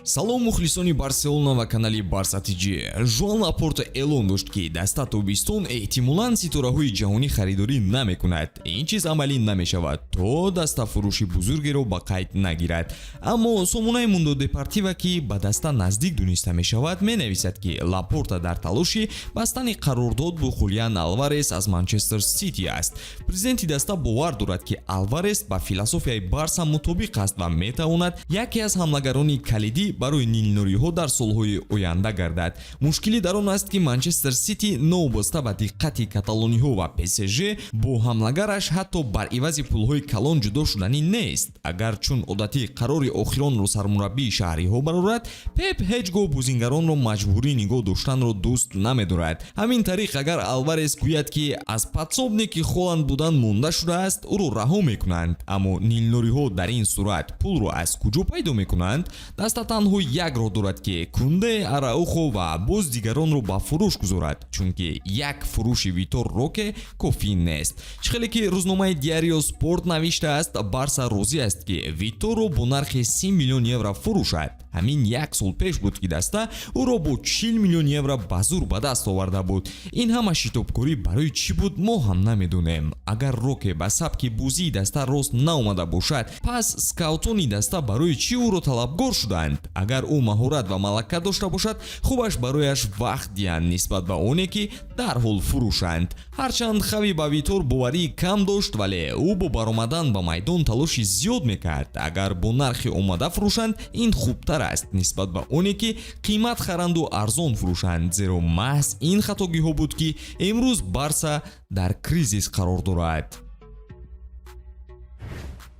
Салом мухлисони Барселона ва канали Барса TJ. Жоан Лапорта эълон дошт ки даста тобистон эҳтимолан ситораҳои ҷаҳонӣ харидорӣ намекунад. Ин чиз амалӣ намешавад то даста фурӯши бузургеро ба қайд нагирад. Аммо сомонаи Мундо Депортива ки ба даста наздик дуниста мешавад менависад ки Лапорта дар талоши бастани қарордод бо Хулиан Алварес аз Манчестер Сити аст. Президенти даста бовар дорад ки Алварес ба философияи Барса мутобиқ аст ва метавонад яке аз ҳамлагарони калидӣ барои нилнориҳо дар солҳои оянда гардад. Мушкили дар он аст ки Манчестер Сити новобаста ба диққати каталониҳо ва ПСЖ бо ҳамлагараш ҳатто бар ивази пулҳои калон ҷудо шуданӣ нест. Агар чун одатӣ қарори охиронро сармураббии шаҳриҳо барорад, Пеп ҳеҷ гоҳ бузингаронро маҷбурӣ нигоҳ доштанро дӯст намедорад. Ҳамин тариқ агар Алварес гӯяд ки аз подсобники Холланд будан монда шудааст, ӯро раҳо мекунанд. Аммо нилнориҳо дар ин сурат пулро аз куҷо пайдо мекунанд? Даста танҳо як роҳ дорад ки Кунде, Араухо ва боз дигаронро ба фурӯш гузорад, чунки як фурӯши Витор Роке кофӣ нест. Чихеле ки рӯзномаи Диарио Спорт навиштааст, Барса розӣ аст ки Виторро бо нархи 30 миллион евро фурӯшад. Ҳамин як сол пеш буд ки даста ӯро бо 40 миллион евро ба зур ба даст оварда буд. Ин ҳама шитобкорӣ барои чӣ буд мо ҳам намедонем. Агар Роке ба сабки бузии даста рост наомада бошад, пас скаутони даста барои чӣ ӯро талабгор шуданд? Агар ӯ маҳорат ва малака дошта бошад, хубаш барояш вақт диҳанд нисбат ба оне ки дарҳол фурӯшанд. Ҳарчанд хави ба Витор боварии кам дошт, вале ӯ бо баромадан ба майдон талоши зиёд мекард. Агар бо нархи омада фурӯшанд, ин хубтар аст нисбат ба оне ки қимат харанду арзон фурӯшанд, зеро маҳз ин хатогиҳо буд ки имрӯз Барса дар кризис қарор дорад.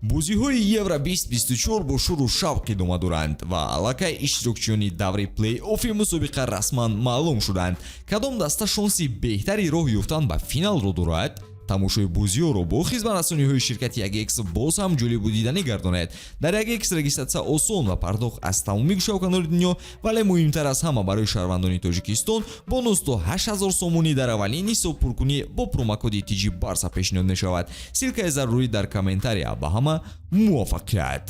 Бозиҳои Евро 2024 бо шӯру шавқ идома доранд ва аллакай иштирокчиёни даври плей-оффи мусобиқа расман маълум шуданд. Кадом даста шонси беҳтари роҳ ёфтан ба финалро дорад? тамошои бозиҳоро бо хизматрасониҳои ширкати 1x боз ҳам ҷолибу диданӣ гардонед. Дар 1x регистратсия осон ва пардохт аз тамоми гӯшавканони дунё, вале муҳимтар аз ҳама барои шаҳрвандони Тоҷикистон бонус то 8000 сомонӣ дар аввалин ҳисобпуркунӣ бо промокоди TJBARCA пешниҳод мешавад. Силкаи зарурӣ дар комментария. Ба ҳама муваффақият.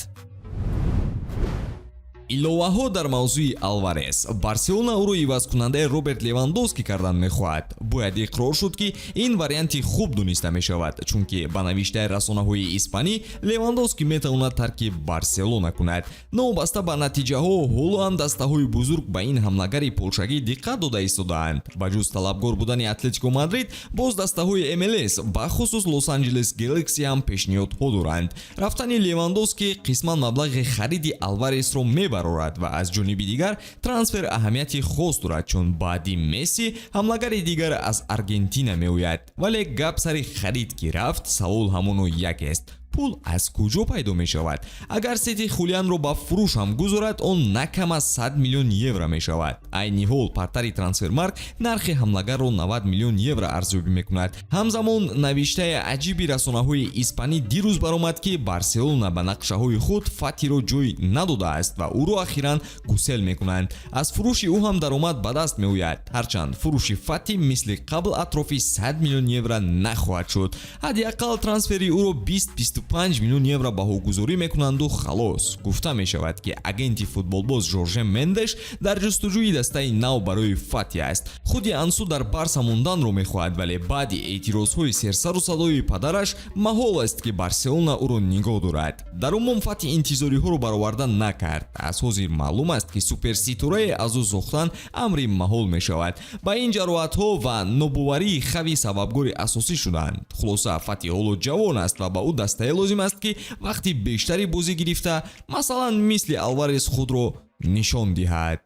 Иловаҳо дар мавзӯи Алварес. Барселона ӯро ивазкунандаи Роберт Левандовски кардан мехоҳад. Бояд иқрор шуд ки ин варианти хуб дониста мешавад, чунки ба навиштаи расонаҳои испанӣ Левандовски метавонад тарки Барселона кунад. Новобаста ба натиҷаҳо, ҳоло ҳам дастаҳои бузург ба ин ҳамлагари полшагӣ диққат дода истодаанд. Ба ҷуз талабгор будани Атлетико Мадрид, боз дастаҳои MLS, бахусус Лос-Анҷелес Galaxy ҳам пешниҳодҳо доранд. Рафтани Левандовски қисман маблағи хариди Алваресро мебарад ва аз ҷониби дигар трансфер аҳамияти хос дорад, чун баъди Месси ҳамлагари дигар аз Аргентина меояд. Вале гап сари харид ки рафт, савол ҳамоно якест. пул аз куҷо пайдо мешавад? Агар Сити Хулианро ба фурӯш ҳам гузорад, он на кам аз 100 миллион евро мешавад. Айни ҳол партари Трансфермарк нархи ҳамлагарро 90 миллион евро арзёбӣ мекунад. Ҳамзамон навиштаи аҷиби расонаҳои испанӣ дирӯз баромад ки Барселона ба нақшаҳои худ Фатиро ҷой надодааст ва ӯро ахиран гусел мекунанд. Аз фурӯши ӯ ҳам даромад ба даст меояд. Ҳарчанд фурӯши Фати мисли қабл атрофи 100 миллион евро нахоҳад шуд. ҳадди аққал трансфери ӯро 20-25 миллион евро баҳогузорӣ мекунанду халос. Гуфта мешавад ки агенти футболбоз Жорже Мендеш дар ҷустуҷӯи дастаи нав барои Фати аст. худи Ансу дар Барса монданро мехоҳад, вале баъди эътирозҳои серсару садои падараш маҳол аст ки Барселона ӯро нигоҳ дорад. Дар умум Фати интизориҳоро бароварда накард. Аз ҳозир маълум аст ки суперситораи аз ӯ сохтан амри маҳол мешавад. Ба ин ҷароҳатҳо ва нобоварии хави сабабгори асосӣ шуданд. хулоса Фати ҳоло ҷавон аст ва ба ӯ дастае лозим аст ки вақти бештари бозӣ гирифта, масалан мисли Алварес худро нишон диҳад.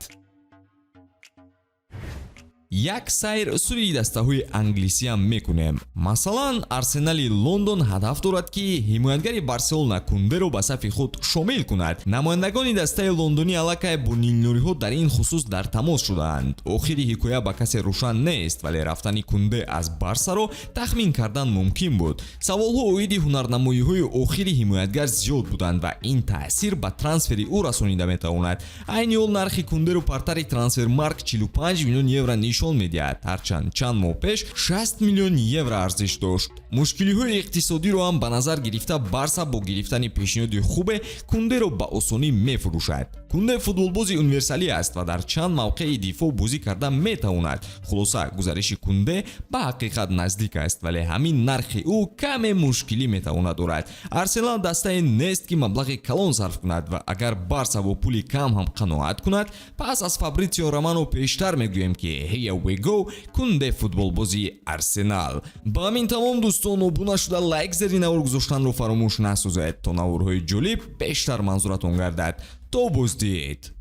Як сайр сӯи дастаҳои англисиам мекунем. Масалан, Арсенали Лондон ҳадаф дорад ки ҳимоятгари Барселона Кундеро ба сафи худ шомил кунад. Намояндагони дастаи лондонӣ аллакай бо нилнориҳо дар ин хусус дар тамос шудаанд. Охири ҳикоя ба касе рӯшан нест, вале рафтани Кунде аз Барсаро тахмин кардан мумкин буд. Саволҳо оиди ҳунарнамоиҳои охири ҳимоятгар зиёд буданд ва ин таъсир ба трансфери ӯ расонида метавонад. Айни ҳол нархи Кундеро партари Трансфермарк 45 миллион евро нишон медиҳад, ҳарчанд чанд моҳ пеш 60 миллион евро арзиш дошт. мушкилиҳои иқтисодиро ҳам ба назар гирифта Барса бо гирифтани пешниҳоди хубе Кундеро ба осонӣ мефурӯшад. Кунде футболбози универсалӣ аст ва дар чанд мавқеи дифоъ бозӣ карда метавонад. Хулоса, гузариши Кунде ба ҳақиқат наздик аст, вале ҳамин нархи ӯ каме мушкилӣ метавонад дорад. Арсенал дастае нест ки маблағи калон сарф кунад ва агар Барса бо пули кам ҳам қаноат кунад, пас аз Фабрицио Романо пештар мегӯем ки here we go, Кунде футболбози Арсенал. Ба ҳамин тамом дӯстон, обуна шуда лайк зери навор гузоштанро фаромӯш насозед то наворҳои ҷолиб бештар манзуратон гардад. То боздид.